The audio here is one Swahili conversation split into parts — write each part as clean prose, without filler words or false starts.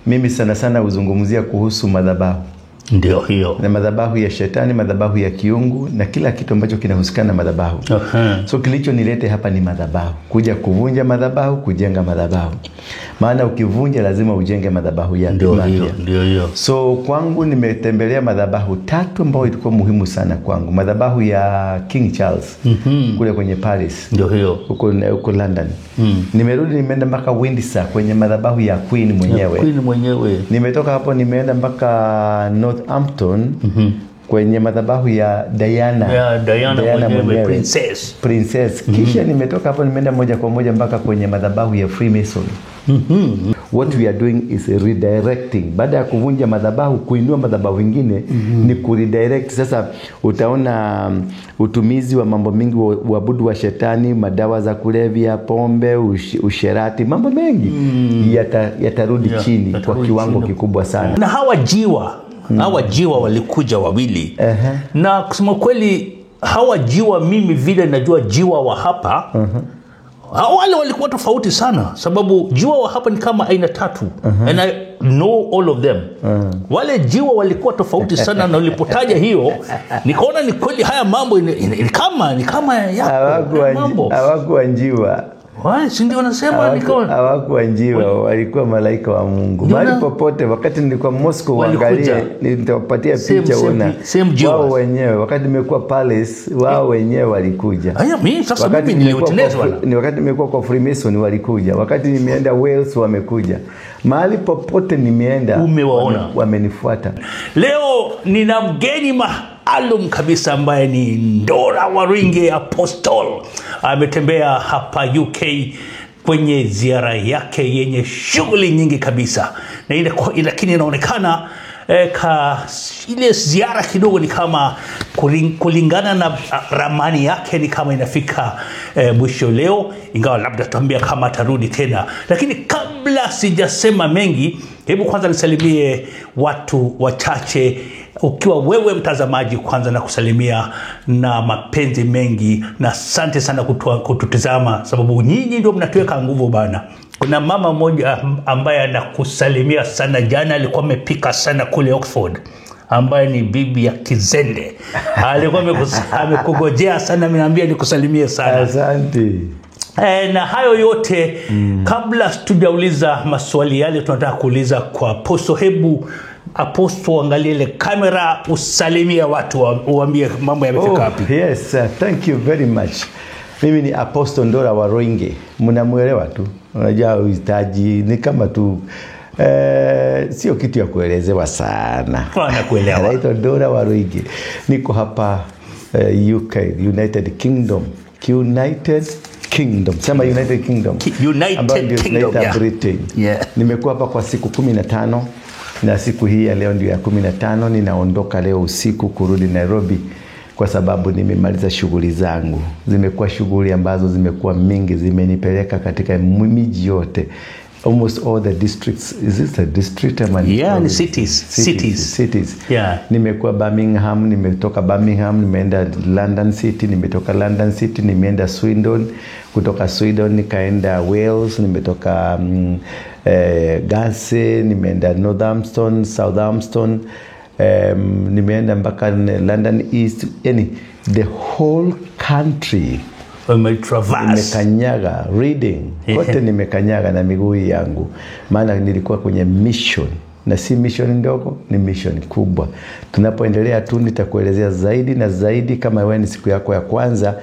mimi sana sana uzungumzia kuhusu madhabahu. Ndio hiyo. Na madhabahu ya shetani, madhabahu ya kiungu na kila kitu ambacho kinahusikana na madhabahu. So kilicho nilete hapa ni madhabahu. Kuja kuvunja madhabahu, kujenga madhabahu. Maana ukivunja lazima ujenge madhabahu ya ndio hiyo. So kwangu nimetembelea madhabahu 3 ambayo ilikuwa muhimu sana kwangu. Madhabahu ya King Charles kule kwenye Paris. Ndio hiyo. Huko London. Nimerudi nimeenda mpaka Windsor kwenye madhabahu ya Queen mwenyewe. Nimetoka hapo nimeenda mpaka Northampton kwenye madhabahu ya Diana mwenyewe, princess. Kisha nimetoka hapo nimeenda moja kwa moja mpaka kwenye madhabahu ya Freemason. What we are doing is redirecting. Baada ya kuvunja madhabahu, kuinua madhabahu vingine ni kuredirect. Sasa utaona utumizi wa mambo mengi, uabudu wa shetani, madawa za kulevya, pombe, usherati, mambo mengi yatarudi chini kwa kiwango kikubwa sana. Na hawa jiwa walikuja wawili. Na kusema kweli hawa jiwa, mimi vile najua jiwa wa hapa wale walikuwa tofauti sana, sababu jiwa wa hapa ni kama aina 3 and I know all of them. Wale jiwa walikuwa tofauti sana na ulipotaja hiyo nikaona ni kweli haya mambo ni kama hawakuwa njiwa. Si ndio wanasema hawakuwa njiwa, walikuwa malaika wa Mungu. Mahali popote, wakati nilikuwa Moscow, angalia nitawapatia picha una wao wenyewe. Wakati nimekuwa Palace, wao wenyewe walikuja. Wakati nimekuwa kwa Freemason walikuja. Wakati nimeenda Wales wamekuja. Mahali popote nimeenda umewaona, wamenifuata. Leo nina mgeni maalum kabisa ambaye ni Ndora Waringe Apostle. Ametembea hapa UK kwenye ziara yake yenye shughuli nyingi kabisa. Na lakini inaonekana ile ziara kidogo ni kama kulingana na ramani yake ni kama inafika mwisho leo, ingawa labda tuambia kama atarudi tena. Lakini kabla sijasema mengi, hebu kwanza nisalimie watu wachache. Ukiwa wewe mtazamaji, kwanza na kusalimia na mapenzi mengi na asante sana kututazama, sababu nyinyi ndio mnatuweka nguvu bana. Kuna mama mmoja ambaye anakusalimia sana, jana alikuwa amepika sana kule Oxford, ambaye ni bibi ya Kizende. Alikuwa amekugojea sana, ameniambia nikusalimie sana. Asante. Na hayo yote kabla tujauliza maswali yale tunataka kuuliza kwa Apostle, hebu Apostle angalia ile kamera, usalimia watu, uambie mambo yamefika wapi. Yes, thank you very much. Mimi ni Apostle Ndora Waringe. Mnamuelewa tu. Unajua uhitaji ni kama tu sio kitu ya kuelezewa sana. Nakuelewa. Naitwa Ndora Waringe. Niko hapa UK, United Kingdom. Sema United Kingdom. United Kingdom, Britain. Nimekuwa hapa kwa siku 15 na siku hii ya leo ndio ya 15. Ninaondoka leo usiku kurudi Nairobi kwa sababu nimemaliza shughuli zangu. Zimekuwa shughuli ambazo zimekuwa mingi, zimenipeleka katika miji yote. Almost all the districts. Is this a district? Ni cities. Nimekuwa Birmingham, nimetoka Birmingham, nimeenda London City, nimetoka London City, nimeenda Swindon, kutoka Swindon nikaenda Wales, nimetoka Guernsey, nimeenda Northampton, Southampton, nimeenda mpaka London East, the whole country. Nimekanyaga Reading, kote nimekanyaga na miguu yangu, maana nilikuwa kwenye mission, na si mission ndogo, ni mission kubwa. Tunapoendelea tu nitakuelezea zaidi na zaidi. Kama wewe ni siku yako ya kwanza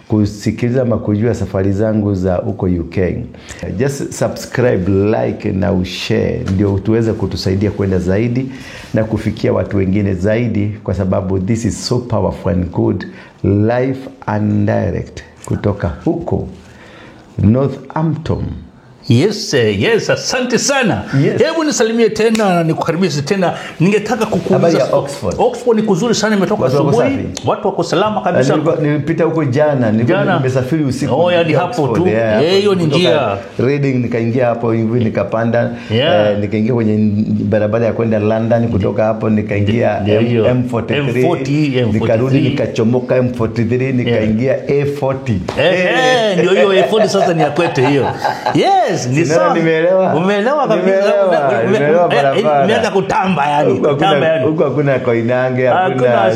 kusikiliza ama kujua safari zangu za huko UK, just subscribe, like na ushare, ndio tuweze kutusaidia kwenda zaidi na kufikia watu wengine zaidi, kwa sababu this is so powerful and good, live and direct kutoka huko Northampton. Yes, asante sana. Hebu nisalimie tena na nikukaribishe tena. Ningetaka kukuuliza Oxford ni kuzuri sana, nimetoka asubuhi. Watu wako salama kabisa. Nilipita huko jana, nimesafiri usiku. Hadi hapo tu. Hiyo ni njia. Reading nikaingia hapo hivi nikapanda, nikaingia kwenye barabara ya kwenda London, kutoka hapo nikaingia M43, nikarudi nikachomoka M43, nikaingia A40. Ndio hiyo A40 sasa ni ya kwetu hiyo. Yes, ni sawa. Umeelewa kabisa. Umeanza kutamba yani. Huko hakuna Koinange, hakuna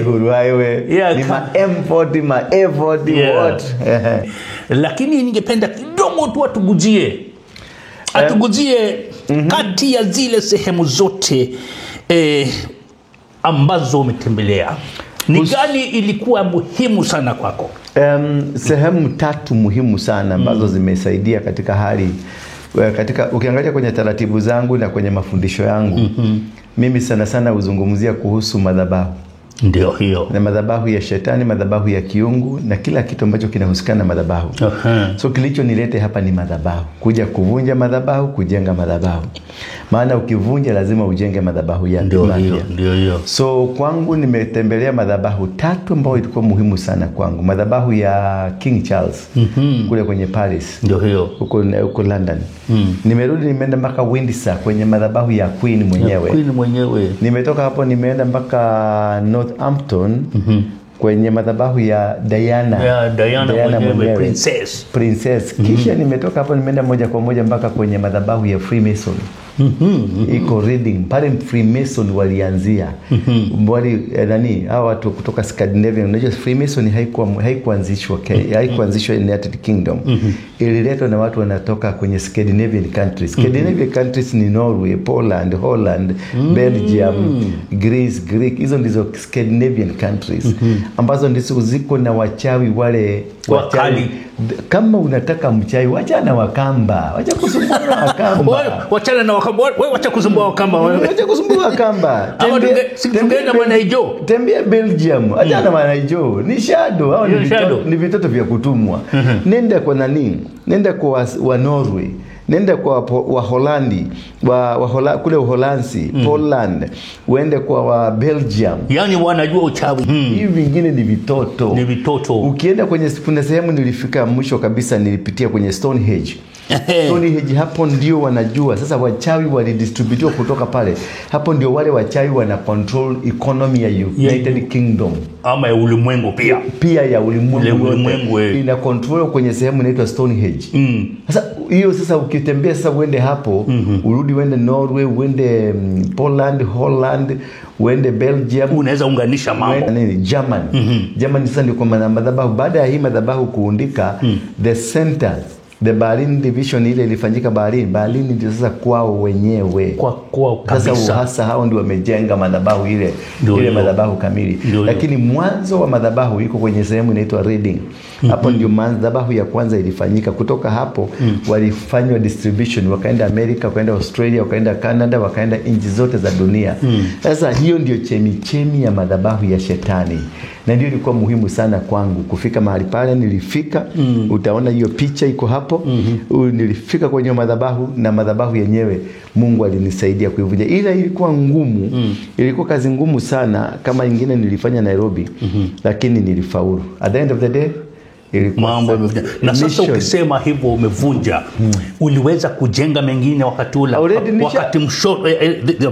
Uhuru Highway. Ni ma M40, ma A40 what. Lakini ningependa kidogo tu atuguzie kati ya zile sehemu zote ambazo umetembelea. Ni gani ilikuwa muhimu sana kwako? Sehemu 3 muhimu sana ambazo zimesaidia katika hali ukiangalia kwenye taratibu zangu na kwenye mafundisho yangu. Mimi sana sana huzungumzia kuhusu madhabahu. Ndio hiyo. Na madhabahu ya shetani, madhabahu ya kiungu na kila kitu ambacho kinahusikana na madhabahu. So kilicho nilete hapa ni madhabahu. Kuja kuvunja madhabahu, kujenga madhabahu. Maana ukivunja lazima ujenge madhabahu ya ndio hiyo. So kwangu nimetembelea madhabahu 3 ambayo ilikuwa muhimu sana kwangu. Madhabahu ya King Charles kule kwenye Paris. Ndio hiyo. Huko London. Nimerudi nimeenda mpaka Windsor kwenye madhabahu ya Queen mwenyewe. Nimetoka hapo nimeenda mpaka Northampton kwenye madhabahu ya Diana mwenyewe, princess. Kisha nimetoka hapo nimeenda moja kwa moja mpaka kwenye madhabahu ya Freemason. Iko Reading pale Freemason walianzia. Hao watu kutoka Scandinavia. Unajua Freemason haikuanzishwa United Kingdom. Ililetwa na watu wanatoka kwenye Scandinavian countries. Scandinavian countries ni Norway, Poland, Holland, Belgium, Greece, Greek. Hizo ndizo Scandinavian countries ambazo ndizo ziko na wachawi wale wakali. Kama unataka mchawi wacha na Wakamba. Wacha kusumbua Wakamba. Wachana na Wakamba. Wewe wacha kusumbua Wakamba. Wacha kusumbua Wakamba. Tembea Manaijo. Tembea Belgium. Acha na Manaijo. Ni shadow. Hao ni vitoto vya kutumwa. Nenda kwa nani? Nenda kwa wa Norway. Nenda kwa wa Holandi, kule Uholanzi, Poland, uende kwa wa Belgium. Yani wanajua uchawi. Hivi vingine ni vitoto. Ukienda kwenye kuna sehemu nilifika mwisho kabisa nilipitia kwenye Stonehenge. Stonehenge hapo ndio wanajua. Sasa wachawi walidistributiwa kutoka pale. Hapo ndio wale wachawi wana control economy ya United Kingdom. Ama ya ulimwengu pia ya ulimwengu. Ina control kwenye sehemu inaitwa Stonehenge. Sasa hiyo sasa ukitembea sasa uende hapo, urudi uende Norway, uende Poland, Holland, uende Belgium, unaweza unganisha mambo. Germany sasa ndio kwa madhabahu. Baada ya hii madhabahu kuundika, the center, the Berlin division ile ilifanyika Berlin ndio sasa kwao wenyewe. Kwao kabisa. Sasa hasa hao ndio wamejenga madhabahu ile madhabahu kamili. Lakini mwanzo wa madhabahu iko kwenye sehemu inaitwa Reading. Hapo ndio madhabahu ya kwanza ilifanyika. Kutoka hapo walifanywa distribution, wakaenda Amerika, wakaenda Australia, wakaenda Canada, wakaenda nchi zote za dunia. Sasa hiyo ndio chemichemi ya madhabahu ya shetani. Na ndio ilikuwa muhimu sana kwangu kufika mahali pale. Nilifika, utaona hiyo picha iko hapo. Nilifika kwenye madhabahu na madhabahu yenyewe Mungu alinisaidia kuivunja. Ila ilikuwa ngumu. Ilikuwa kazi ngumu sana kama nyingine nilifanya Nairobi. Lakini nilifaulu. At the end of the day mambo na sasa ukisema hivyo umevunja, uliweza kujenga mengine wakati ule, wakati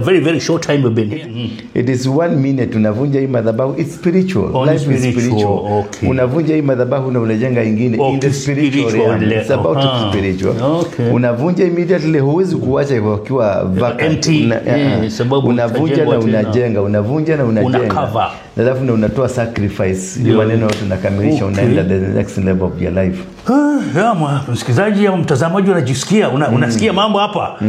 very very short time you've been here. It is 1 minute unavunja hii madhabahu. It's spiritual. Life is spiritual. Okay. Unavunja hii madhabahu na unajenga nyingine in the spiritual. It's about spiritual. Okay. Unavunja immediately, huwezi kuacha ikiwa vacant. Unavunja na unajenga, unavunja na unajenga. Alafu na unatoa sacrifice. Hiyo maneno yote unakamilisha, unaenda the next level of your life. Msikilizaji au mtazamaji unajisikia unasikia mambo hapa.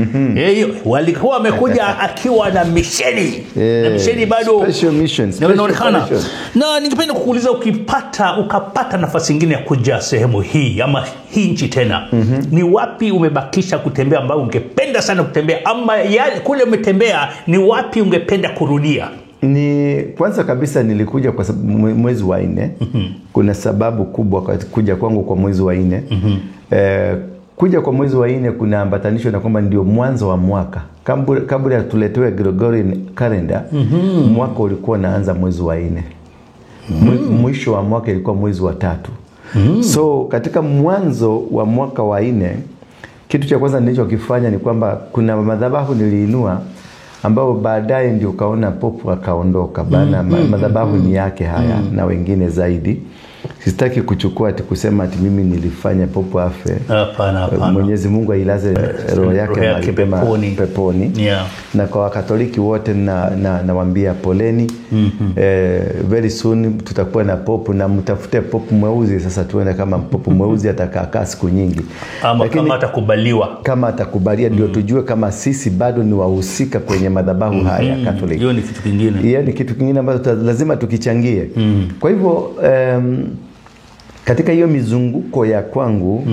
Walikuwa wamekuja akiwa na misheni. Na misheni bado special missions. Na ningependa kukuuliza, ukapata nafasi nyingine ya kuja sehemu hii ama hii nchi tena, ni wapi umebakisha kutembea ambao ungependa sana kutembea, ama kule umetembea ni wapi ungependa kurudia? Ni kwanza kabisa nilikuja kwa mwezi wa 4. Kuna sababu kubwa kuja kwangu kwa mwezi wa 4. Kuja kwa mwezi wa 4 kuna ambatanisho na kwamba ndio mwanzo wa mwaka. Kabla tuletewe Gregorian calendar, mwaka ulikuwa unaanza mwezi wa 4. Mwisho wa mwaka ilikuwa mwezi wa 3. So katika mwanzo wa mwaka wa 4, kitu cha kwanza nilichokifanya ni kwamba kuna madhabahu niliinua ambao baadaye ndio kaona popu akaondoka bana. Madhabahu ni yake haya na wengine zaidi. Sitaki kuchukua ati kusema ati mimi nilifanya popo afe. Hapana. Mwenyezi Mungu ailaze roho yake peponi. Yeah. Na kwa Wakatoliki wote nawaambia poleni. Very soon tutakuwa na popo, na mtafute popo mweusi. Sasa tuone kama popo mweusi atakaa siku nyingi. Lakini, kama atakubalia ndio tujue kama sisi bado ni wahusika kwenye madhabahu haya ya Katoliki. Hiyo ni kitu kingine. Hiyo ni kitu kingine ambacho lazima tukichangie. Kwa hivyo katika hiyo mizunguko ya kwangu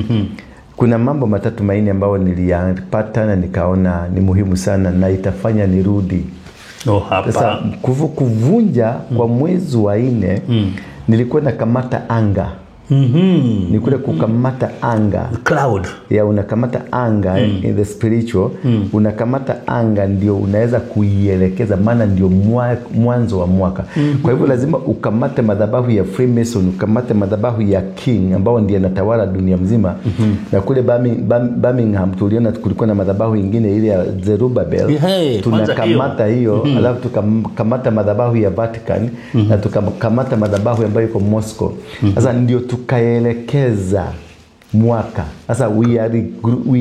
kuna mambo matatu maini ambayo niliyapata na nikaona ni muhimu sana na itafanya nirudi. Hapa. Sasa kuvunja kwa mwezi wa 4 nilikuwa nakamata anga. Nikule kukamata anga, cloud ya unakamata anga in the spiritual. Unakamata anga ndio unaweza kuielekeza, maana ndio mwanzo wa mwaka. Kwa hivyo lazima ukamate madhabahu ya Freemason, ukamate madhabahu ya King ambao ndiye anatawala dunia mzima. Na kule Birmingham tuliona kulikuwa na madhabahu nyingine ile ya Zerubbabel. Tunakamata hiyo, alafu tukamata madhabahu ya Vatican na tukamata madhabahu ambayo iko Moscow. Sasa ndio tukaelekeza mwaka. Sasa we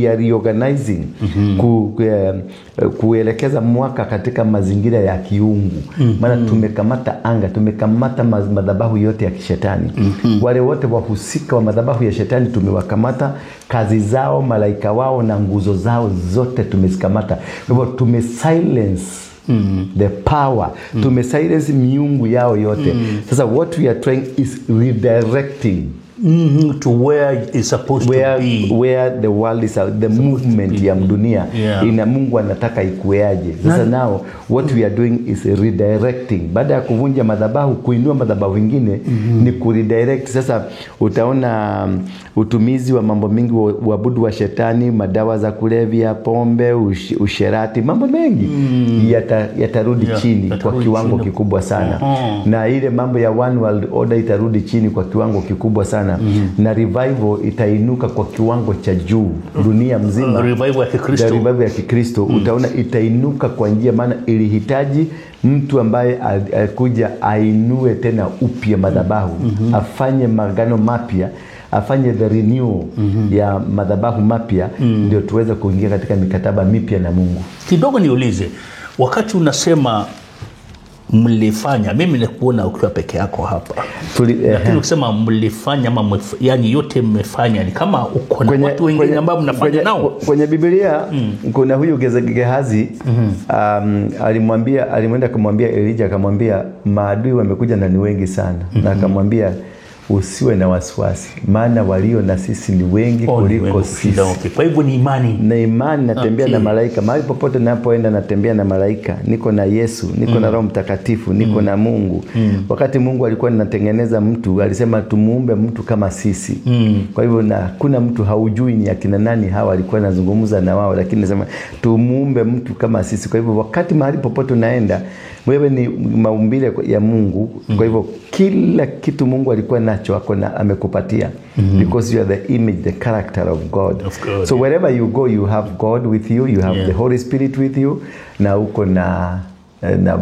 are reorganizing kuelekeza mwaka katika mazingira ya kiungu. Maana tumekamata anga, tumekamata madhabahu yote ya kishetani. Wale wote wahusika wa madhabahu ya shetani tumewakamata, kazi zao, malaika wao na nguzo zao zote tumezikamata. Kwa hivyo tumesilence the power. Tumesilence miungu yao yote. Sasa what we are trying is redirecting to where it's supposed to be, where the world is, the movement ya dunia ina Mungu anataka ikueaje. Sasa now what we are doing is redirecting. Baada ya kuvunja madhabahu, kuinua madhabahu vingine ni kuredirect. Sasa utaona utumizi wa mambo mengi, uabudu wa shetani, madawa za kulevya, pombe, usherati, mambo mengi yatarudi chini kwa kiwango kikubwa sana. Na ile mambo ya one world order itarudi chini kwa kiwango kikubwa sana. Na revival itainuka kwa kiwango cha juu dunia mzima. Revival ya Kikristo utaona itainuka kwa njia, maana ilihitaji mtu ambaye alikuja ainue tena upya madhabahu, afanye magano mapya, afanye the renew ya madhabahu mapya, ndio tuweze kuingia katika mikataba mipya na Mungu. Kidogo niulize, wakati unasema mlifanya, mimi nikuona ukiwa peke yako hapa. Lakini ukisema mlifanya ama yani yote mmefanya, ni kama uko na watu wengine ambao mnafanya nao. Kwenye Biblia kuna huyu Gehazi alimwenda kumwambia Elijah, akamwambia maadui wamekuja na ni wengi sana. Na akamwambia usiwe na wasiwasi, maana walio na sisi ni wengi kuliko sisi. Kwa hivyo ni imani. Na imani natembea na malaika. Mahali popote ninapoenda natembea na malaika. Niko na Yesu, niko na Roho Mtakatifu, niko na Mungu. Wakati Mungu alikuwa anatengeneza mtu, alisema tumuumbe mtu kama sisi. Kwa hivyo na kuna mtu haujui ni akina nani hawa, alikuwa anazungumza na wao, lakini anasema tumuumbe mtu kama sisi. Kwa hivyo wakati mahali popote unaenda, wewe ni maumbile ya Mungu. Kwa hivyo kila kitu Mungu alikuwa nacho amekupatia. Because you are the image, the character of God. So wherever you go, you have God with you, you have the Holy Spirit with you, na uko na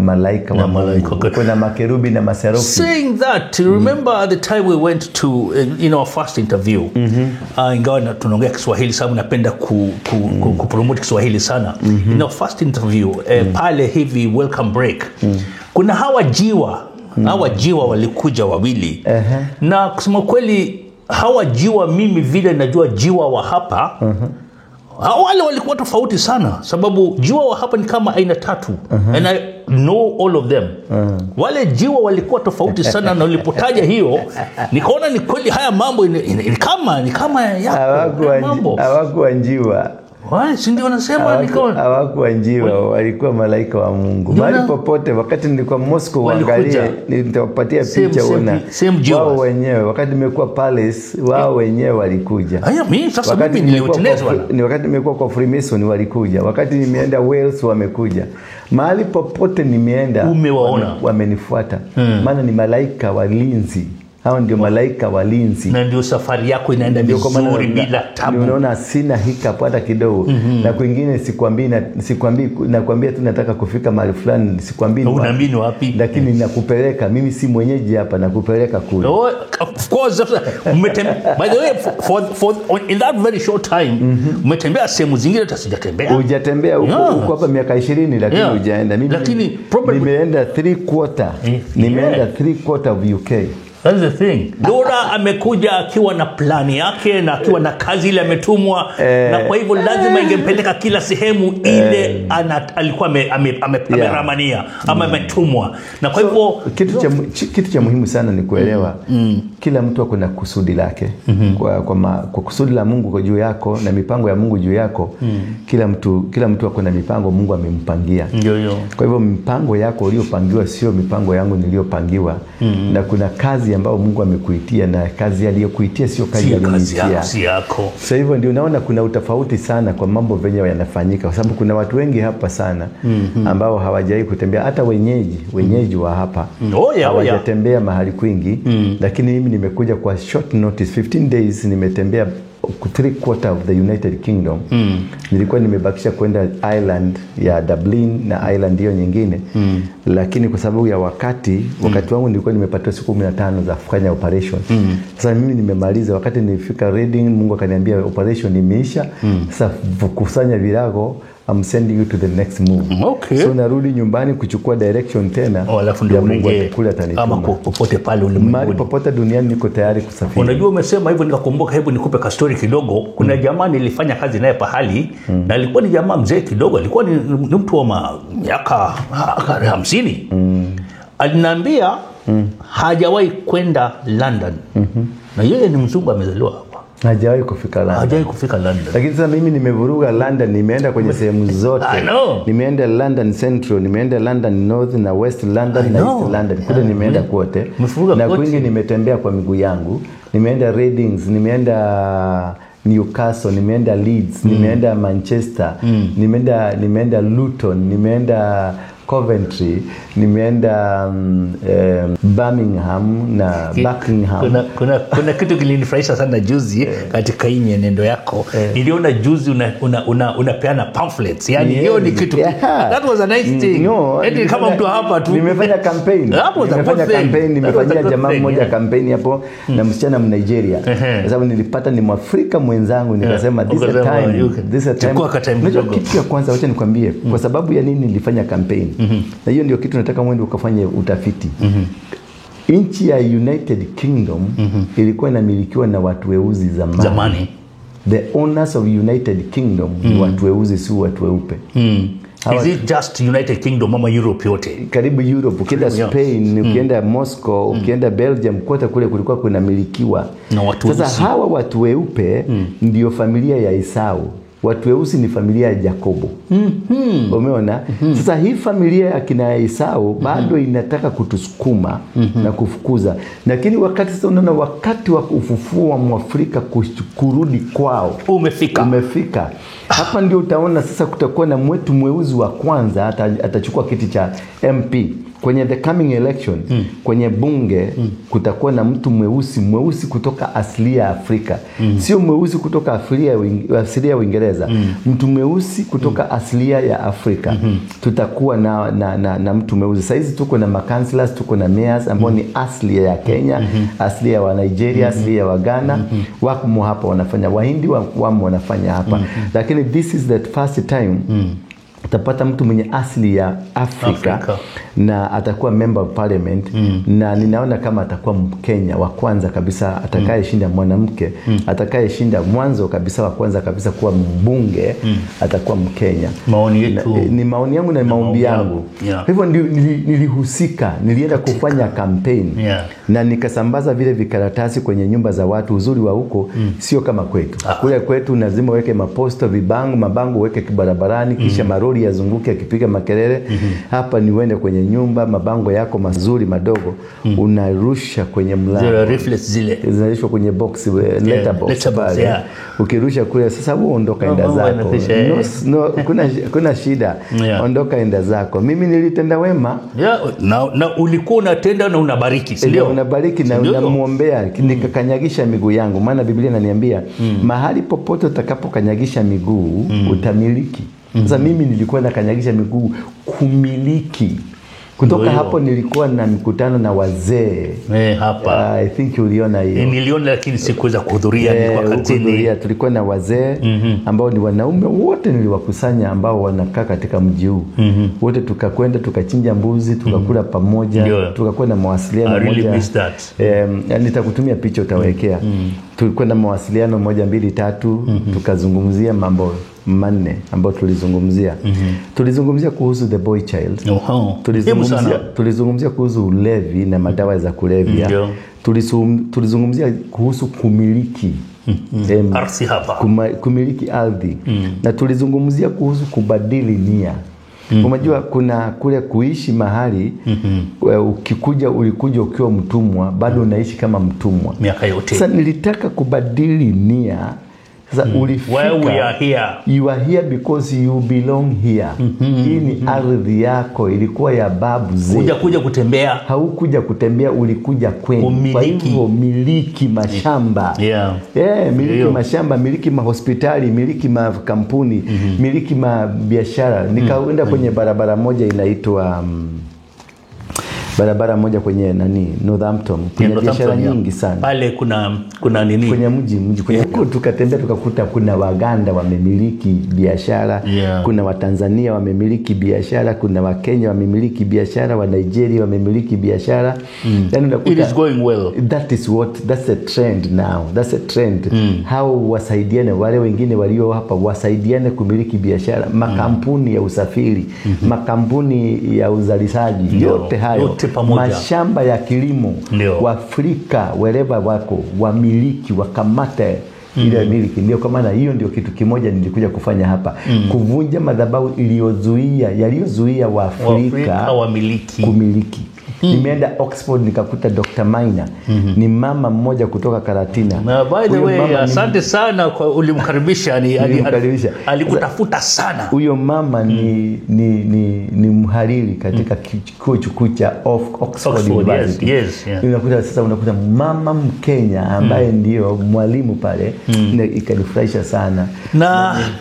malaika wa Mungu. Uko na makerubi na maserufi. Saying that, remember the time we went to in our first interview. Ingawa tunaongea Kiswahili sababu napenda kupromote Kiswahili sana. In our first interview, pale hivi welcome break. Kuna hawa jiwa walikuja wawili. Na kusema kweli hawa jiwa, mimi vile najua jiwa wa hapa, wale walikuwa tofauti sana, sababu jiwa wa hapa ni kama aina 3. And I know all of them. Wale jiwa walikuwa tofauti sana, na ulipotaja hiyo nikaona ni kweli haya mambo ni kama yako. Hawakuwa njiwa. Si ndio wanasema hawakuwa njiwa, walikuwa malaika wa Mungu. Mahali popote, wakati nilikuwa Moscow, uangalie, nitawapatia picha una wao wenyewe. Wakati nimekuwa Palace, wao wenyewe walikuja. Mimi sasa mimi niliutenezwa. Ni wakati nimekuwa kwa Freemason walikuja. Wakati nimeenda Wales wamekuja. Mahali popote nimeenda umewaona, wamenifuata. Maana ni malaika walinzi Hao ndio malaika walinzi. Na ndio safari yako inaenda vizuri bila tabu. Unaona sina hiccup hata kidogo. Na kwingine nakwambia tu nataka kufika mahali fulani, sikwambii unaamini wapi. Lakini nakupeleka, mimi si mwenyeji hapa, nakupeleka kule. Of course. By the way, for in that very short time, umetembea sehemu zingine hata sijatembea. Hujatembea huko hapa miaka 20 lakini hujaenda. Mimi nimeenda 3/4. Nimeenda 3/4 of UK. That's the thing. Dora amekuja akiwa na plani yake na akiwa na kazi ile ametumwa, na kwa hivyo lazima ingempeleka kila sehemu ile alikuwa ameramania ama ametumwa. Na kwa hivyo kitu cha muhimu sana ni kuelewa kila mtu ako na kusudi lake. Kwa kusudi la Mungu kwa juu yako na mipango ya Mungu juu yako, kila mtu ako na mipango Mungu amempangia. Kwa hivyo mipango yako uliyopangiwa sio mipango yangu niliyopangiwa. Na kuna kazi ambao Mungu amekuitia, na kazi aliyokuitia sio kazi yako. Sasa hivyo ndio unaona kuna utofauti sana kwa mambo venye yanafanyika, kwa sababu kuna watu wengi hapa sana ambao hawajawahi kutembea, hata wenyeji wa hapa hawajatembea mahali kwingi. Lakini mimi nimekuja kwa short notice, 15 days nimetembea 3/4 of the United Kingdom. Nilikuwa nimebakisha kwenda Ireland ya Dublin na Ireland hiyo nyingine. Lakini kwa sababu ya wakati wangu nilikuwa nimepata siku 15 za kufanya operation. Sasa mimi nimemaliza, wakati nilifika Reading Mungu akaniambia operation imeisha. Sasa kusanya virago, I'm sending you to the next move. So narudi nyumbani kuchukua direction tena. Alafu ndio Mungu atakula atanituma. Ama popote pale ulimwenguni. Mahali popote duniani niko tayari kusafiri. Unajua umesema hivyo nikakumbuka, hebu nikupe ka story kidogo. Kuna jamaa nilifanya kazi naye pahali, na alikuwa ni jamaa mzee kidogo, alikuwa ni mtu wa miaka 50. Aliniambia hajawahi kwenda London. Na yeye ni mzungu amezaliwa hapa. Hajawahi kufika London. Lakini sasa mimi nimevuruga London, nimeenda kwenye sehemu zote. Nimeenda London Central, nimeenda London North na West London na East London. Kule nimeenda kote. Na kwingi nimetembea kwa miguu yangu. Nimeenda Reading, nimeenda Newcastle, nimeenda Leeds, nimeenda Manchester, nimeenda Luton, nimeenda Coventry, nimeenda Birmingham na Buckingham. Kuna kitu kilinifurahisha sana juzi katika hii mienendo yako. Niliona juzi unapeana pamphlets. Yaani hiyo ni kitu. That was a nice thing. Eti kama mtu hapa tu. Nimefanya campaign. Nimefanyia jamaa mmoja campaign hapo na msichana Mnigeria. Kwa sababu nilipata ni Mwafrika mwenzangu, nikasema this is a time. Unajua kitu ya kwanza wacha nikwambie kwa sababu ya nini nilifanya campaign. Na hiyo ndio kitu nataka mwende ukafanye utafiti. Nchi ya United Kingdom ilikuwa inamilikiwa na watu weusi zamani. The owners of United Kingdom ni watu weusi, si watu weupe. Is it just United Kingdom ama Europe yote? Karibu Europe, ukienda Spain, ukienda Moscow, ukienda Belgium, kote kule kulikuwa kunamilikiwa na watu weusi. Sasa hawa watu weupe ndio familia ya Esau. Watu weusi ni familia ya Yakobo. Umeona? Sasa hii familia ya kina Esau bado inataka kutusukuma na kufukuza. Lakini wakati sasa unaona wakati wa ufufuo wa Mwafrika kurudi kwao umefika. Hapa ndio utaona sasa kutakuwa na mwetu mweusi wa kwanza atachukua kiti cha MP. Kwenye the coming election, kwenye bunge, kutakuwa na mtu mweusi kutoka asili ya Afrika. Sio mweusi kutoka asili ya Uingereza. Mtu mweusi kutoka asili ya Afrika. Tutakuwa na mtu mweusi. Sasa hizi tuko na councillors, tuko na mayors ambao ni asili ya Kenya, asili ya wa Nigeria, asili ya wa Ghana. Wako hapa wanafanya, Wahindi wamo wanafanya hapa. Lakini this is the first time utapata mtu mwenye asili ya Afrika. Na atakuwa member of parliament. Na ninaona kama atakuwa Mkenya wa kwanza kabisa atakayeshinda mwanamke, atakayeshinda mwanzo kabisa wa kwanza kabisa kuwa mbunge, atakuwa Mkenya. Maoni yetu ni maoni yangu na maombi yangu. Hivyo nilihusika, nilienda kufanya campaign na nikasambaza vile vikaratasi kwenye nyumba za watu. Uzuri wa huko sio kama kwetu. Kule kwetu lazima weke maposto, mabango weke barabarani, kisha maroli malori yazunguke akipiga makelele. Hapa ni uende kwenye nyumba, mabango yako mazuri madogo unarusha kwenye mlango. Zile reflex zile zinarishwa kwenye box, letterbox pale. Yeah. Ukirusha kule sasa wewe ondoka enda zako. Kuna shida. Yeah. Ondoka enda zako. Mimi nilitenda wema. Yeah. Na ulikuwa unatenda na unabariki, si ndio? Unabariki na unamuombea. Nikakanyagisha miguu yangu. Maana Biblia inaniambia mahali popote utakapokanyagisha miguu utamiliki. Sasa mimi nilikuwa nakanyagisha miguu kumiliki. Kutoka hapo nilikuwa na mikutano na wazee. Hapa. I think uliona hiyo. Niliona lakini sikuweza kuhudhuria, nilikuwa kazini. Tulikuwa na wazee ambao ni wanaume wote niliwakusanya ambao wanakaa katika mji huu. Wote tukakwenda tukachinja mbuzi, tukakula pamoja, tukakuwa na mawasiliano moja. Nitakutumia picha utawekea. Tulikuwa na mawasiliano 1 2 3, tukazungumzia mambo manne ambao tulizungumzia. Tulizungumzia kuhusu the boy child. Tulizungumzia kuhusu ulevi na madawa za kulevya. Tulizungumzia kuhusu kumiliki ardhi hapa. Kumiliki ardhi. Na tulizungumzia kuhusu kubadili nia. Unajua kuna kule kuishi mahali ulikuja ukiwa mtumwa, bado unaishi kama mtumwa miaka yote. Sasa nilitaka kubadili nia. Sasa ulifika, we are here. You are here because you belong here. Hii ni ardhi yako, ilikuwa ya babu zetu. Kuja kutembea. Haukuja kutembea, ulikuja kwenu. Kwa hivyo miliki mashamba. Miliki mashamba, miliki mahospitali, miliki makampuni, miliki mabiashara. Nikaenda kwenye barabara moja inaitwa barabara moja kwenye Northampton, kuna biashara nyingi sana. Pale kuna nini? Kwenye mji kwenye tukatembea tukakuta kuna Waganda wamemiliki biashara, kuna Watanzania wamemiliki biashara, kuna Wakenya wamemiliki biashara, wa Nigeria wamemiliki biashara. It is going well. That's a trend now. That's a trend. How wasaidiane wale wengine walio hapa, wasaidiane kumiliki biashara, makampuni ya usafiri, makampuni ya uzalishaji, yote hayo. Mashamba ya kilimo wa Afrika wherever wako wamiliki, wakamate ile miliki. Ndio kwa maana hiyo ndio kitu kimoja nilikuja kufanya hapa, kuvunja madhabahu yaliyozuia wa Afrika kumiliki. Nimeenda Oxford nikakuta Dr. Maina, ni mama mmoja kutoka Karatina. Na by the way, asante sana kwa ulimkaribisha, alikutafuta sana. Huyo mama ni mhariri katika chuo kikuu cha Oxford University. Unakuta mama Mkenya ambaye ndio mwalimu pale, na ikanifurahisha sana.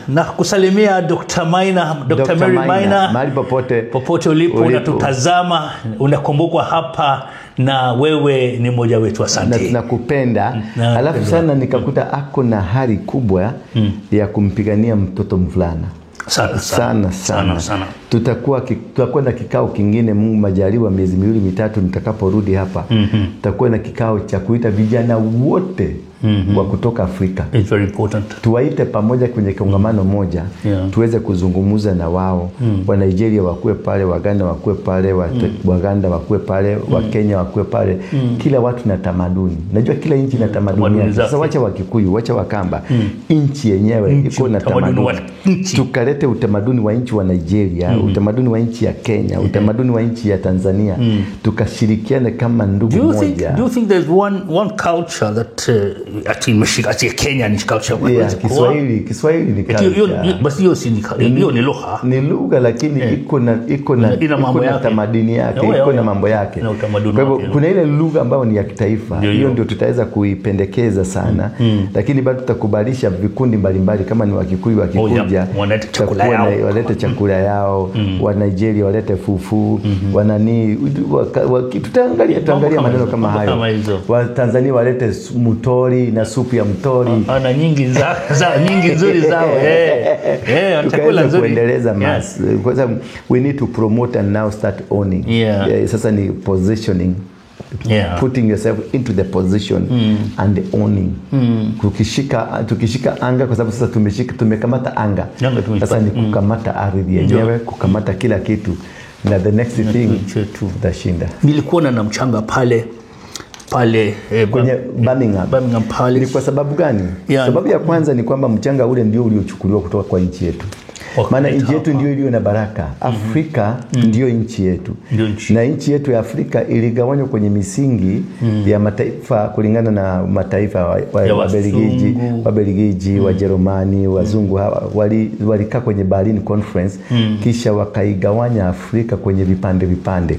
Na kusalimia Dr. Maina, Dr. Mary Maina, mahali popote ulipo unatutazama, unakumbuka hapa na wewe ni mmoja wetu. Asante. Nakupenda. Alafu sana nikakuta ako na hari kubwa ya kumpigania mtoto mvulana. Sana. Tutakuwa na kikao kingine, Mungu majaliwa, miezi 2-3 nitakaporudi hapa. Tutakuwa na kikao cha kuita vijana wote wa kutoka Afrika. It's very important. Tuwaite pamoja kwenye kongamano moja, tuweze kuzungumza na wao. Wa Nigeria wakuwe pale, Waganda wakuwe pale, Waganda wakuwe pale, wa Kenya wakuwe pale. Kila watu na tamaduni. Najua kila nchi na tamaduni yake. Sasa wacha Wakikuyu, wacha Wakamba. Nchi yenyewe iko na tamaduni. Tukalete utamaduni wa nchi wa Nigeria, utamaduni wa nchi ya Kenya, utamaduni wa nchi ya Tanzania. Tukashirikiane kama ndugu moja. Do you think there's one culture that ati mshika Kenya ni culture? Kiswahili ni culture. Basi hiyo ni lugha. Ni lugha, lakini iko na tamaduni yake, iko na mambo yake. Kwa hivyo kuna ile lugha ambayo ni ya kitaifa. Hiyo ndio tutaweza kuipendekeza sana. Lakini bado tutakubalisha vikundi mbalimbali, kama ni Wakikuyu wakikuja walete chakula yao, wa Nigeria walete fufu, tutaangalia maneno kama hayo. Wa Tanzania walete mtori na supu ya mtori. Ana nyingi nyingi nzuri zao. Chakula nzuri kuendeleza mass. Kwa sababu we need to promote and now start owning. Sasa ni positioning. Putting yourself into the position and owning. Tukishika anga, kwa sababu sasa tumekamata anga. Sasa ni kukamata ardhi yenyewe, kukamata kila kitu, na the next thing tutashinda. Nilikuwa na mchanga pale kwenye Birmingham pale. Ni kwa sababu gani? Sababu ya kwanza ni kwamba mchanga ule ndio uliochukuliwa kutoka kwa nchi yetu. Maana nchi yetu ndio iliyo na baraka. Afrika ndio nchi yetu. Na nchi yetu ya Afrika iligawanywa kwenye misingi ya mataifa kulingana na mataifa Wabelgiji, Wajerumani, wazungu hawa walikaa kwenye Berlin Conference kisha wakaigawanya Afrika kwenye vipande.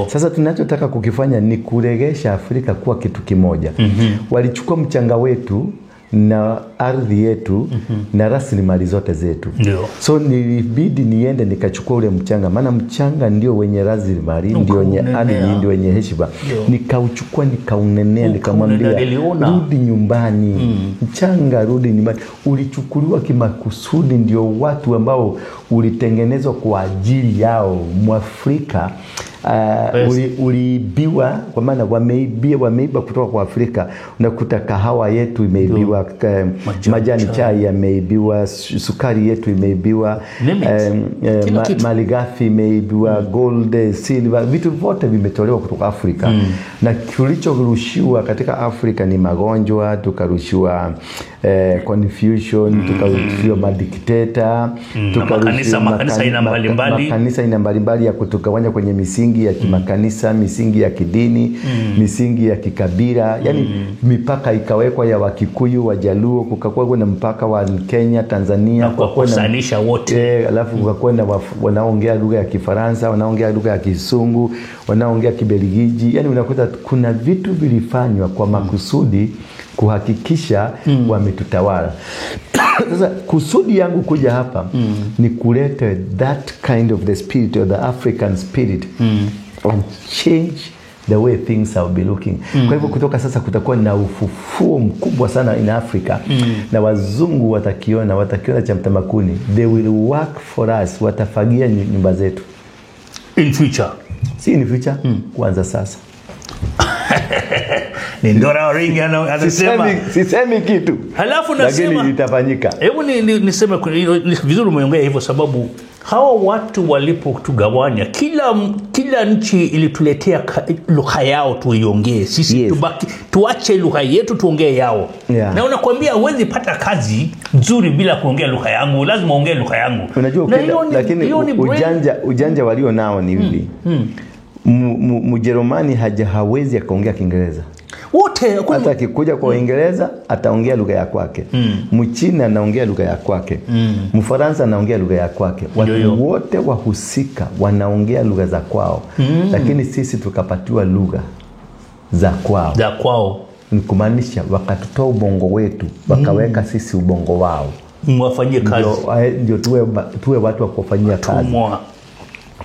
Sasa tunachotaka kukifanya ni kuregesha Afrika kuwa kitu kimoja. Walichukua mchanga wetu na ardhi yetu na rasilimali zote zetu. So nilibidi niende nikachukua ule mchanga, maana mchanga ndio wenye rasilimali, ndio wenye ardhi, ndio wenye heshima. Nikauchukua, nikaunenea, nikamwambia rudi nyumbani. Mchanga rudi nyumbani. Ulichukuliwa kimakusudi, ndio watu ambao ulitengenezwa kwa ajili yao. Mwafrika uliibiwa, kwa maana wameiba kutoka kwa Afrika. Unakuta kahawa yetu imeibiwa, majani chai yameibiwa, sukari yetu imeibiwa, malighafi imeibiwa, gold, silver, vitu vyote vimetolewa kutoka Afrika. Na kilichorushiwa katika Afrika ni magonjwa, tukarushiwa confusion, tukarushiwa madikteta, tukarushiwa makanisa ina mbalimbali ya kutugawanya kwenye misingi ya kimakanisa, misingi ya kidini, misingi ya kikabila. Yani mipaka ikawekwa ya Wakikuyu, Wajaluo, kukakuwa na mpaka wa Kenya, Tanzania, kwa kusanisha wote. Alafu kukakuwa na wanaongea lugha ya Kifaransa, wanaongea lugha ya Kisungu, wanaongea Kibelgiji. Yani unakuta kuna vitu vilifanywa kwa makusudi kuhakikisha wametutawala. Sasa kusudi yangu kuja hapa ni kuleta that kind of the spirit, or the African spirit, and change the way things will be looking. Kwa hivyo kutoka sasa kutakuwa na ufufuo mkubwa sana in Africa. Na wazungu watakiona cha mtamakuni. They will work for us. Watafagia nyumba zetu in future. Si in future, kwanza sasa. Ni Ndora Waringi anasema sisemi kitu. Halafu nasema lakini itafanyika. Hebu niseme vizuri umeongea hivyo, sababu hawa watu walipotugawanya, kila nchi ilituletea lugha yao tuiongee. Sisi tuache lugha yetu tuongee yao. Na unakwambia huwezi pata kazi nzuri bila kuongea lugha yangu, lazima ongee lugha yangu. Unajua lakini ujanja walio nao ni hivi. Mjerumani hawezi akaongea Kiingereza. Wote hata akikuja kwa Uingereza ataongea lugha ya kwake. Mchina anaongea lugha ya kwake. Mfaransa anaongea lugha ya kwake. Watu wote wahusika wanaongea lugha za kwao. Lakini sisi tukapatiwa lugha za kwao. Ni kumaanisha wakatutoa ubongo wetu, wakaweka sisi ubongo wao. Mwafanyie kazi. Ndio tuwe watu wa kufanyia kazi.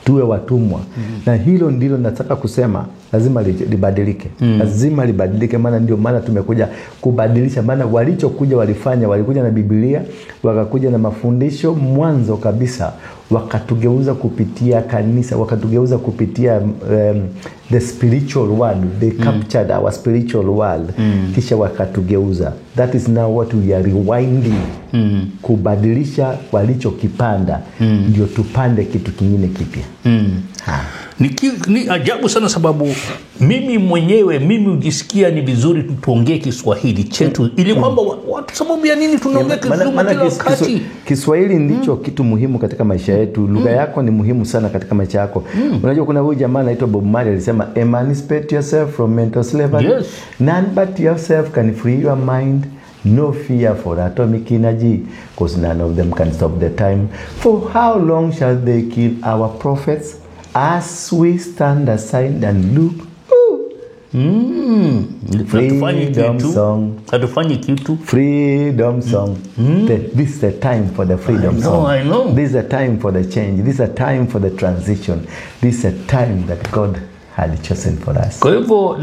Tuwe watumwa. Na hilo ndilo nataka kusema, lazima libadilike. Lazima libadilike, maana ndio maana tumekuja kubadilisha. Maana walikuja na Biblia, wakakuja na mafundisho mwanzo kabisa, wakatugeuza kupitia kanisa, wakatugeuza kupitia the spiritual world. They captured our spiritual world. Kisha wakatugeuza. That is now what we are rewinding. Kubadilisha walichokipanda ndio tupande kitu kingine kipya. Ni ajabu sana, sababu mimi ujisikia ni vizuri tuongee Kiswahili chetu, ili kwamba watu sababu ya nini tunaongea Kizungu kila wakati. Kiswahili ndicho kitu muhimu katika maisha yetu. Lugha yako ni muhimu sana katika maisha yako. Unajua kuna huyu jamaa anaitwa Bob Marley alisema, emancipate yourself from mental slavery. None but yourself can free your mind. No fear for atomic energy, because none of them can stop the time. For how long shall they kill our prophets as we stand aside and look? Freedom song. Freedom song. This is the time for the freedom song. I know. This is a time for the change. This is a time for the transition. This is a time that God had chosen for us. Kwa hivyo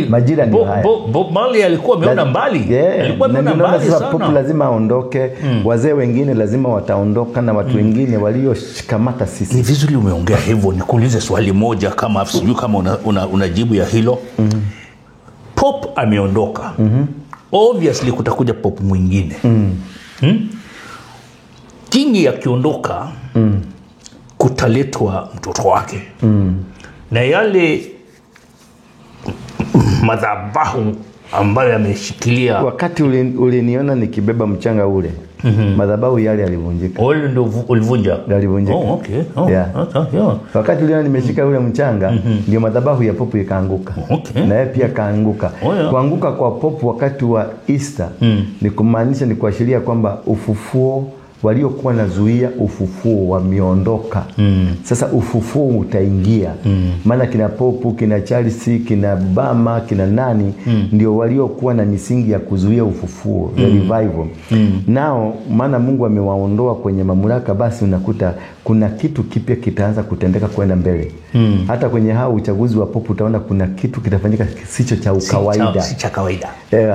majira ni haya. Bob Marley alikuwa ameona mbali. Alikuwa ameona mbali sana. Popu lazima aondoke, wazee wengine lazima wataondoka, na watu wengine walioshikamata sisi. Ni vizuri umeongea hivyo. Nikuulize swali moja, kama sijui kama unajibu ya hilo. Pop ameondoka. Obviously kutakuja pop mwingine. Kingi akiondoka, kutaletwa mtoto wake. Na yale madhabahu ambayo ameshikilia. Wakati uliniona nikibeba mchanga ule, madhabahu yale yalivunjika. Ole ndio ulivunja. Yalivunjika. Oh, okay. Yeah. Wakati ule nimeshika ule mchanga ndio madhabahu ya popu ikaanguka. Okay. Na yeye pia kaanguka. Kuanguka kwa popu wakati wa Easter ni kumaanisha, ni kuashiria kwamba ufufuo, waliokuwa nazuia ufufuo wameondoka. Sasa ufufuo utaingia. Maana kina Popu, kina Charles, kina Bama, kina nani ndio waliokuwa na misingi ya kuzuia ufufuo, revival. Nao maana Mungu amewaondoa kwenye mamlaka, basi unakuta kuna kitu kipya kitaanza kutendeka kwenda mbele. Hata kwenye hao uchaguzi wa Popu utaona kuna kitu kitafanyika sicho cha kawaida. Si cha kawaida.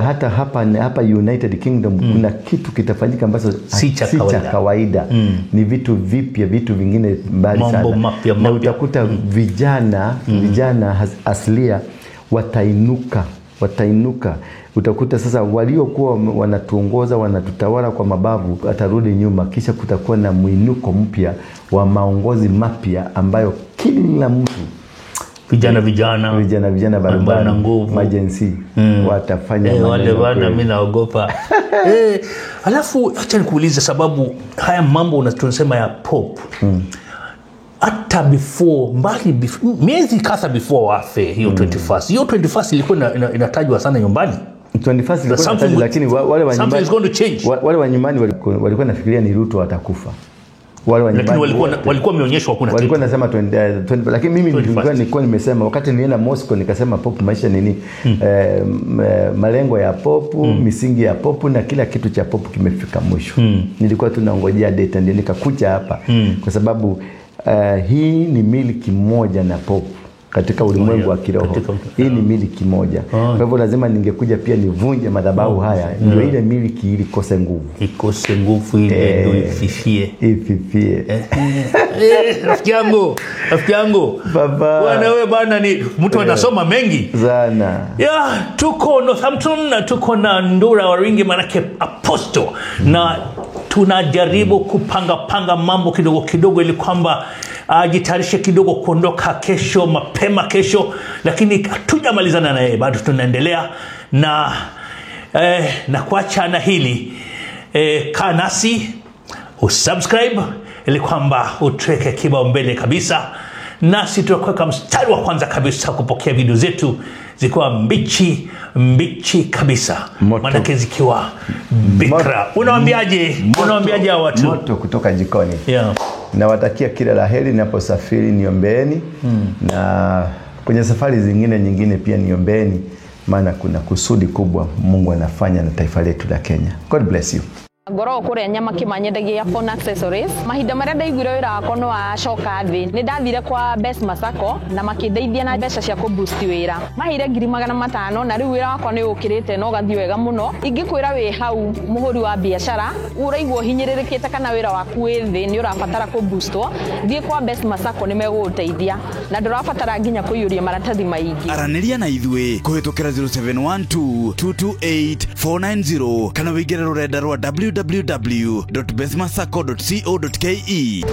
Hata hapa United Kingdom kuna kitu kitafanyika ambacho si cha kawaida. Ni vitu vipya, vitu vingine mbali sana. Mapya. Na utakuta vijana asilia watainuka. Utakuta sasa waliokuwa wanatuongoza, wanatutawala kwa mabavu atarudi nyuma, kisha kutakuwa na mwinuko mpya wa maongozi mapya ambayo kila mtu, vijana barabara, majensi watafanya wale bana. Mimi naogopa. Alafu acha nikuulize, sababu haya mambo tunasema ya Pope hata miezi kadha before wafe hiyo 21st. Hiyo 21st ilikuwa inatajwa sana nyumbani. 21st ilikuwa inatajwa, lakini wale wa nyumbani walikuwa nafikiria ni Ruto atakufa. Lakini walikuwa wameonyeshwa kuna kitu. Walikuwa nasema 20, lakini mimi nilikuwa nimesema wakati nilienda Moscow, nikasema Pope maisha nini, malengo ya Pope, misingi ya Pope na kila kitu cha Pope kimefika mwisho. Nilikuwa tunangojea data ndio nikakuja hapa kwa sababu hii ni miliki moja na Pope katika ulimwengu wa kiroho. Hii ni miliki moja. Kwa hivyo lazima ningekuja pia nivunje madhabahu haya ndio ile miliki ili kose nguvu. Ikose nguvu ile ndio ififie. Rafiki yangu. Baba. Bwana wewe bwana ni mtu anasoma mengi sana. Tuko Northampton na tuko na Ndura Waringi manake apostle. Na tunajaribu kupanga mambo kidogo ili kwamba jitayarishe kidogo kuondoka kesho, mapema kesho, lakini hatujamalizana na yeye, bado tunaendelea na kuacha na hili kaa nasi, usubscribe ili kwamba utuweke kibao mbele kabisa, nasi tutakuweka mstari wa kwanza kabisa kupokea video zetu zikiwa mbichi kabisa, manake zikiwa bikra. Unawaambiaje watu? Moto kutoka jikoni. Nawatakia kila laheri ninaposafiri, niombeeni na kwenye safari nyingine pia niombeeni, maana kuna kusudi kubwa Mungu anafanya na taifa letu la Kenya. God bless you. Ngoro kuria nyama kimanyendagia phone accessories mahinda maria ndaiguire wira wakwa no acoka thi ni ndathire kwa Best Masako na makindeithia na mbeca cia ku boost wira mahire 500 na riu wira wakwa ni ukirite no gathi wega muno. Ingikwira wi hau muhuri wa biashara uraigwo hinyiririkite kana wira waku wi thi ni urabatara ku boostwo thie kwa Best Masako ni meguteithia na ndurabatara nginya kuiyuria maratathi maingi. Araniria na ithwe kuhitukira 0712228490 kana wigere rurenda rwa www.bestmasako.co.ke.